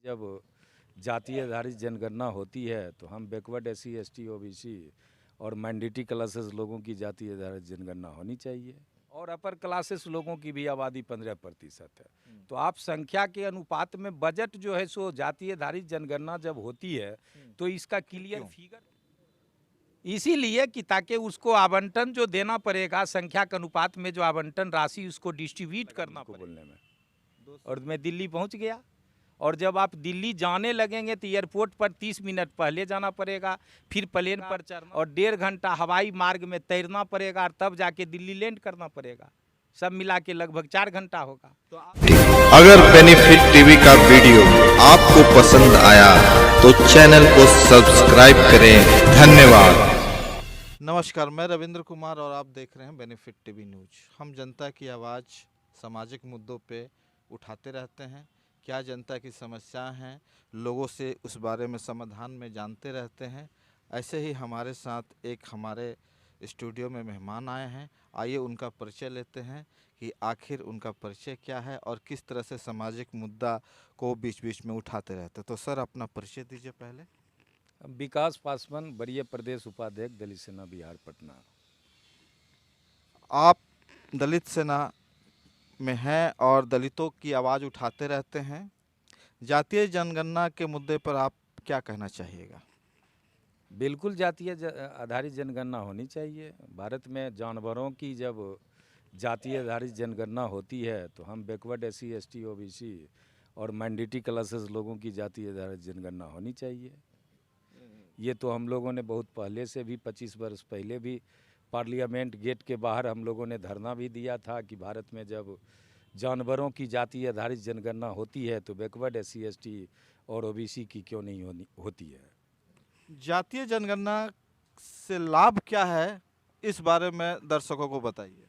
जब जातीय आधारित जनगणना होती है तो हम बैकवर्ड एससी एसटी ओबीसी और माइनॉरिटी क्लासेस लोगों की जातीय आधारित जनगणना होनी चाहिए और अपर क्लासेस लोगों की भी आबादी 15% है। तो आप संख्या के अनुपात में बजट जो है सो जातीय आधारित जनगणना जब होती है तो इसका क्लियर फिगर इसीलिए कि ताकि उसको आवंटन जो देना पड़ेगा संख्या के अनुपात में जो आवंटन राशि उसको डिस्ट्रीब्यूट करना पड़ेगा। बोलने में और मैं दिल्ली पहुंच गया और जब आप दिल्ली जाने लगेंगे तो एयरपोर्ट पर 30 मिनट पहले जाना पड़ेगा, फिर प्लेन पर चढ़ना और 1.5 घंटा हवाई मार्ग में तैरना पड़ेगा और तब जाके दिल्ली लैंड करना पड़ेगा। सब मिला के लगभग 4 घंटा होगा। तो अगर बेनिफिट टीवी का वीडियो आपको पसंद आया तो चैनल को सब्सक्राइब करें। धन्यवाद। नमस्कार, मैं रविंद्र कुमार और आप देख रहे हैं बेनिफिट टीवी न्यूज। हम जनता की आवाज़ सामाजिक मुद्दों पे उठाते रहते हैं। क्या जनता की समस्याएं हैं, लोगों से उस बारे में समाधान में जानते रहते हैं। ऐसे ही हमारे साथ एक हमारे स्टूडियो में मेहमान आए हैं। आइए उनका परिचय लेते हैं कि आखिर उनका परिचय क्या है और किस तरह से सामाजिक मुद्दा को बीच बीच में उठाते रहते हैं। तो सर, अपना परिचय दीजिए पहले। विकास पासवान, वरीय प्रदेश उपाध्यक्ष, दलित सेना बिहार पटना। आप दलित सेना में हैं और दलितों की आवाज़ उठाते रहते हैं। जातीय जनगणना के मुद्दे पर आप क्या कहना चाहिएगा? बिल्कुल जातीय आधारित जनगणना होनी चाहिए। भारत में जानवरों की जब जातीय आधारित जनगणना होती है तो हम बैकवर्ड एससी एसटी ओबीसी और माइनॉरिटी क्लासेस लोगों की जातीय आधारित जनगणना होनी चाहिए। ये तो हम लोगों ने बहुत पहले से भी 25 वर्ष पहले भी पार्लियामेंट गेट के बाहर हम लोगों ने धरना भी दिया था कि भारत में जब जानवरों की जातीय आधारित जनगणना होती है तो बैकवर्ड एससी एसटी और ओबीसी की क्यों नहीं होती है। जातीय जनगणना से लाभ क्या है, इस बारे में दर्शकों को बताइए।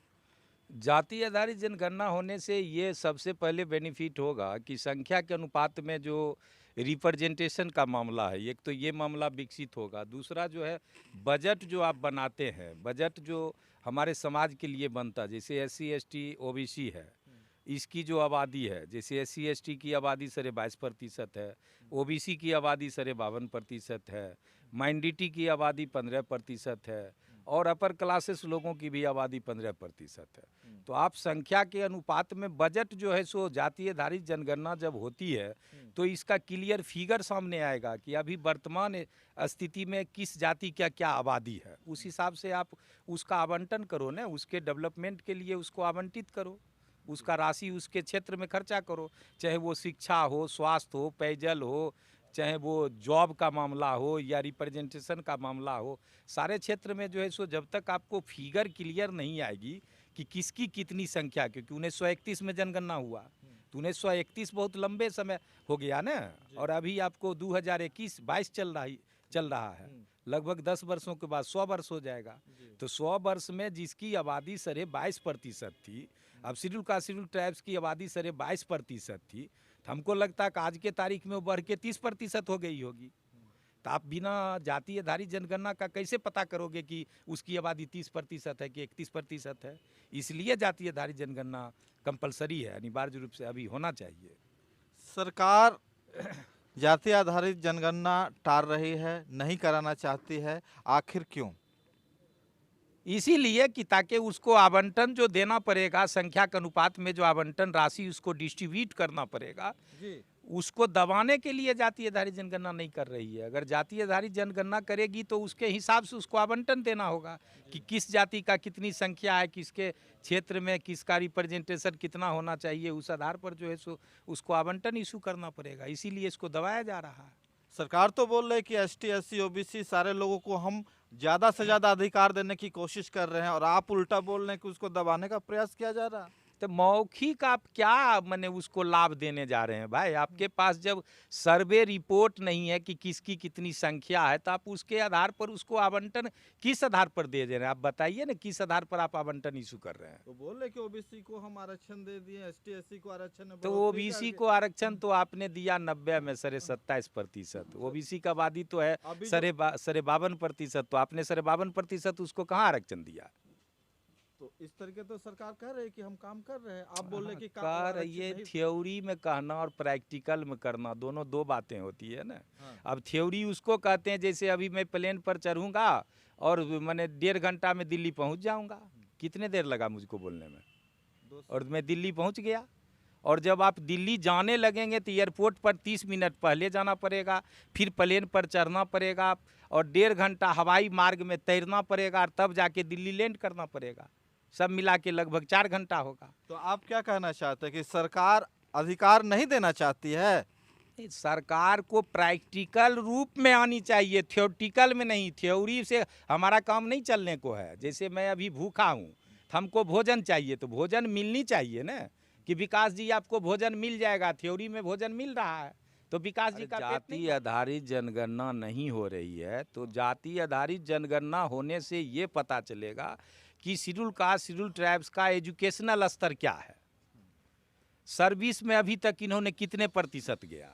जाति आधारित जनगणना होने से ये सबसे पहले बेनिफिट होगा कि संख्या के अनुपात में जो रिप्रेजेंटेशन का मामला है, एक तो ये मामला विकसित होगा। दूसरा जो है बजट जो आप बनाते हैं, बजट जो हमारे समाज के लिए बनता है, जैसे एससी एसटी ओबीसी है, इसकी जो आबादी है, जैसे एससी एसटी की आबादी 22.5% है, ओबीसी की आबादी 52% है, माइनॉरिटी की आबादी 15% है और अपर क्लासेस लोगों की भी आबादी 15% है। तो आप संख्या के अनुपात में बजट जो है सो जातीय आधारित जनगणना जब होती है तो इसका क्लियर फिगर सामने आएगा कि अभी वर्तमान स्थिति में किस जाति का क्या आबादी है। उस हिसाब से आप उसका आवंटन करो ना, उसके डेवलपमेंट के लिए उसको आवंटित करो, उसका राशि उसके क्षेत्र में खर्चा करो, चाहे वो शिक्षा हो, स्वास्थ्य हो, पेयजल हो, चाहे वो जॉब का मामला हो या रिप्रेजेंटेशन का मामला हो। सारे क्षेत्र में जो है सो जब तक आपको फिगर क्लियर नहीं आएगी कि किसकी कितनी संख्या, क्योंकि 1931 में जनगणना हुआ तो 1931 बहुत लंबे समय हो गया ना, और अभी आपको 2021-22 चल रहा है। लगभग 10 वर्षों के बाद 100 वर्ष हो जाएगा। तो 100 वर्ष में जिसकी आबादी 22.5% थी, अब शेड्यूल कास्ट शेड्यूल ट्राइब्स की आबादी 22.5% थी, तो हमको लगता है कि आज के तारीख में वो बढ़ के 30% हो गई होगी। तो आप बिना जातीय आधारित जनगणना का कैसे पता करोगे कि उसकी आबादी 30% है कि 31% है। इसलिए जातीय आधारित जनगणना कंपलसरी है, अनिवार्य रूप से अभी होना चाहिए। सरकार जाति आधारित जनगणना टाल रही है, नहीं कराना चाहती है, आखिर क्यों? इसीलिए कि ताकि उसको आवंटन जो देना पड़ेगा संख्या के अनुपात में जो आवंटन राशि उसको डिस्ट्रीब्यूट करना पड़ेगा, उसको दबाने के लिए जातीय आधारित जनगणना नहीं कर रही है। अगर जातीय आधारित जनगणना करेगी तो उसके हिसाब से उसको आवंटन देना होगा कि किस जाति का कितनी संख्या है, किसके क्षेत्र में किसका रिप्रेजेंटेशन कितना होना चाहिए, उस आधार पर जो है सो उसको आवंटन इशू करना पड़ेगा। इसीलिए इसको दबाया जा रहा है। सरकार तो बोल रही है कि एसटी एससी ओबीसी सारे लोगों को हम ज़्यादा से ज़्यादा अधिकार देने की कोशिश कर रहे हैं और आप उल्टा बोल रहे हैं कि उसको दबाने का प्रयास किया जा रहा है। तो मौखिक आप क्या माने उसको लाभ देने जा रहे हैं भाई? आपके पास जब सर्वे रिपोर्ट नहीं है कि किसकी कितनी संख्या है तो आप उसके आधार पर उसको आवंटन किस आधार पर दे रहे हैं? आप बताइए ना, किस आधार पर आप आवंटन इशू कर रहे हैं? तो बोल रहे कि ओबीसी को हम आरक्षण दे दिए, एसटी एससी को आरक्षण तो ओबीसी को आरक्षण तो आपने दिया 90 में 27%। ओबीसी का आबादी तो है 52%, तो आपने 52% उसको कहाँ आरक्षण दिया? तो इस तरीके तो सरकार कह रही है कि हम काम कर रहे हैं, आप बोल रहे हैं कि कह रही है, थ्योरी में कहना और प्रैक्टिकल में करना दोनों दो बातें होती है ना। अब थ्योरी उसको कहते हैं जैसे अभी मैं प्लेन पर चढ़ूंगा और मैंने 1.5 घंटा में दिल्ली पहुंच जाऊंगा। कितने देर लगा मुझको बोलने में, और मैं दिल्ली पहुंच गया। और जब आप दिल्ली जाने लगेंगे तो एयरपोर्ट पर 30 मिनट पहले जाना पड़ेगा, फिर प्लेन पर चढ़ना पड़ेगा और 1.5 घंटा हवाई मार्ग में तैरना पड़ेगा और तब जाके दिल्ली लैंड करना पड़ेगा। सब मिला के लगभग 4 घंटा होगा। तो आप क्या कहना चाहते हैं कि सरकार अधिकार नहीं देना चाहती है? सरकार को प्रैक्टिकल रूप में आनी चाहिए, थ्योरेटिकल में नहीं। थ्योरी से हमारा काम नहीं चलने को है। जैसे मैं अभी भूखा हूँ, हमको भोजन चाहिए तो भोजन मिलनी चाहिए ना, कि विकास जी आपको भोजन मिल जाएगा। थ्योरी में भोजन मिल रहा है तो विकास जी का जाति आधारित जनगणना नहीं हो रही है। तो जाति आधारित जनगणना होने से ये पता चलेगा कि शेड्यूल कास्ट शेड्यूल ट्राइब्स का एजुकेशनल स्तर क्या है, सर्विस में अभी तक इन्होंने कितने प्रतिशत गया।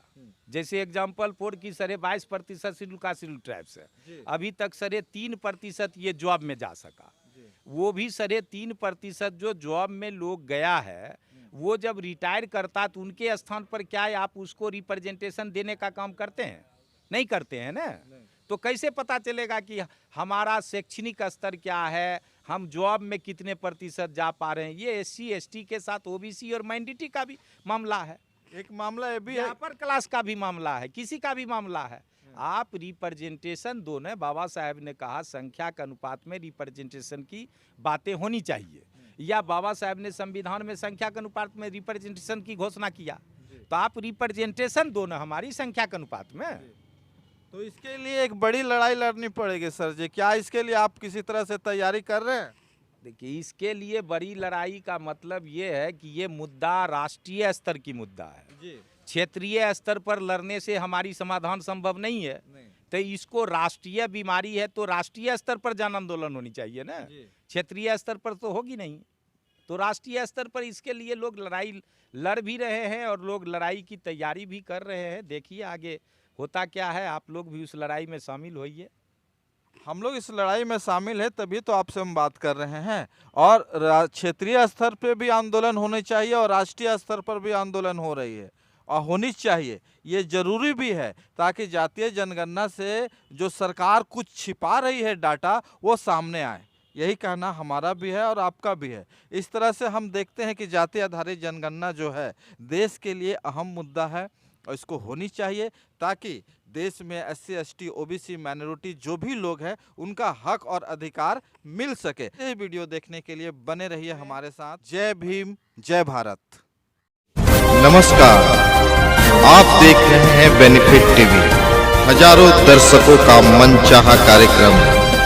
जैसे एग्जाम्पल 4 की 22% शेड्यूल कास्ट शेड्यूल ट्राइब्स है, अभी तक 3.5% ये जॉब में जा सका। वो भी 3.5% जो जॉब में लोग गया है, वो जब रिटायर करता तो उनके स्थान पर क्या है, आप उसको रिप्रेजेंटेशन देने का काम करते हैं? नहीं करते हैं ना। तो कैसे पता चलेगा कि हमारा शैक्षणिक स्तर क्या है, हम जॉब में कितने प्रतिशत जा पा रहे हैं? ये SC ST के साथ OBC और माइनॉरिटी का भी मामला है। एक मामला ये भी है, अपर क्लास का भी मामला है, किसी का भी मामला है। आप रिप्रेजेंटेशन दो ना। बाबा साहब ने कहा संख्या के अनुपात में रिप्रेजेंटेशन की बातें होनी चाहिए, या बाबा साहब ने संविधान में संख्या के अनुपात में रिप्रेजेंटेशन की घोषणा किया। तो आप रिप्रेजेंटेशन दो ना हमारी संख्या के अनुपात में। तो इसके लिए एक बड़ी लड़ाई लड़नी पड़ेगी सर जी। क्या इसके लिए आप किसी तरह से तैयारी कर रहे हैं? देखिए, इसके लिए बड़ी लड़ाई का मतलब ये है कि ये मुद्दा राष्ट्रीय स्तर की मुद्दा है जी। क्षेत्रीय स्तर पर लड़ने से हमारी समाधान संभव नहीं है। तो इसको राष्ट्रीय बीमारी है तो राष्ट्रीय स्तर पर जन आंदोलन होनी चाहिए ना, क्षेत्रीय स्तर पर तो होगी नहीं। तो राष्ट्रीय स्तर पर इसके लिए लोग लड़ाई लड़ भी रहे हैं और लोग लड़ाई की तैयारी भी कर रहे हैं। देखिए आगे होता क्या है, आप लोग भी उस लड़ाई में शामिल होइए। हम लोग इस लड़ाई में शामिल है तभी तो आपसे हम बात कर रहे हैं। और क्षेत्रीय स्तर पे भी आंदोलन होने चाहिए और राष्ट्रीय स्तर पर भी आंदोलन हो रही है और होनी चाहिए। ये जरूरी भी है ताकि जातीय जनगणना से जो सरकार कुछ छिपा रही है डाटा, वो सामने आए। यही कहना हमारा भी है और आपका भी है। इस तरह से हम देखते हैं कि जाति आधारित जनगणना जो है देश के लिए अहम मुद्दा है और इसको होनी चाहिए ताकि देश में SC ST OBC माइनॉरिटी जो भी लोग हैं उनका हक और अधिकार मिल सके। ये वीडियो देखने के लिए बने रहिए हमारे साथ। जय भीम, जय भारत। नमस्कार, आप देख रहे हैं बेनिफिट टीवी। हजारों दर्शकों का मनचाहा कार्यक्रम,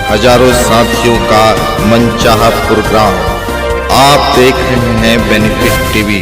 हजारों साथियों का मनचाहा प्रोग्राम आप देख रहे हैं बेनिफिट टीवी।